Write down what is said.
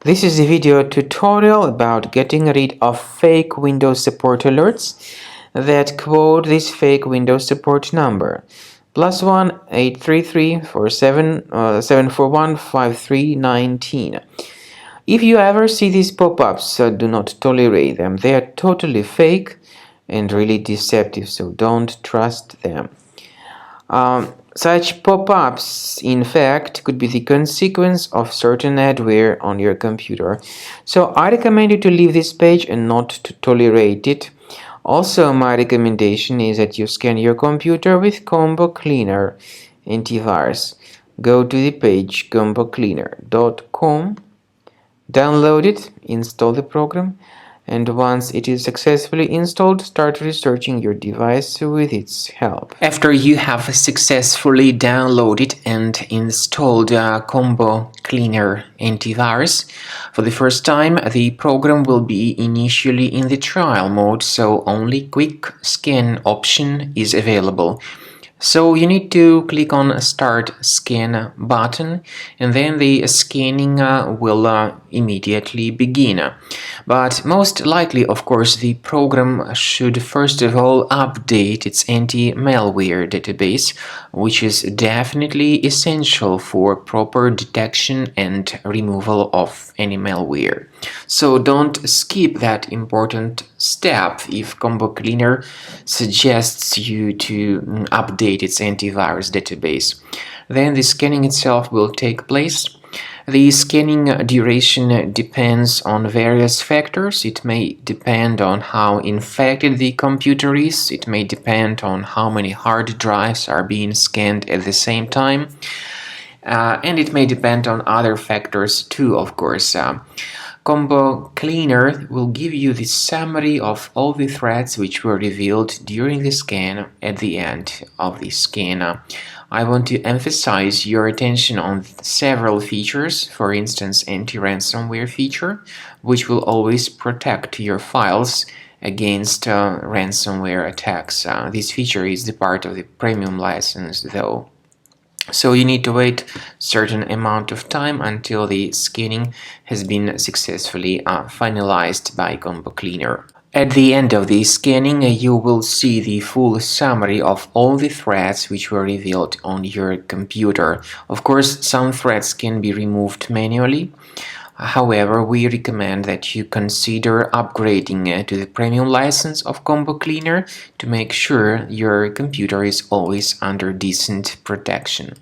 This is a video tutorial about getting rid of fake Windows support alerts that quote this fake Windows support number +1 833 741 5319. If you ever see these pop-ups, do not tolerate them. They are totally fake and really deceptive, so don't trust them. Such pop-ups, in fact, could be the consequence of certain adware on your computer. So I recommend you to leave this page and not to tolerate it. Also, my recommendation is that you scan your computer with Combo Cleaner antivirus. Go to the page combocleaner.com, download it, install the program, and once it is successfully installed, start researching your device with its help. After you have successfully downloaded and installed Combo Cleaner antivirus, for the first time the program will be initially in the trial mode, so only quick scan option is available. So you need to click on Start Scan button, and then the scanning will immediately begin. But most likely, of course, the program should first of all update its anti-malware database, which is definitely essential for proper detection and removal of any malware. So don't skip that important step if Combo Cleaner suggests you to update its antivirus database. Then the scanning itself will take place. The scanning duration depends on various factors. It may depend on how infected the computer is. It may depend on how many hard drives are being scanned at the same time. And it may depend on other factors too, of course. Combo Cleaner will give you the summary of all the threats which were revealed during the scan at the end of the scan. I want to emphasize your attention on several features, for instance anti-ransomware feature, which will always protect your files against ransomware attacks. This feature is the part of the premium license though. So you need to wait a certain amount of time until the scanning has been successfully finalized by Combo Cleaner. At the end of the scanning, you will see the full summary of all the threats which were revealed on your computer. Of course, some threats can be removed manually. However, we recommend that you consider upgrading to the premium license of Combo Cleaner to make sure your computer is always under decent protection.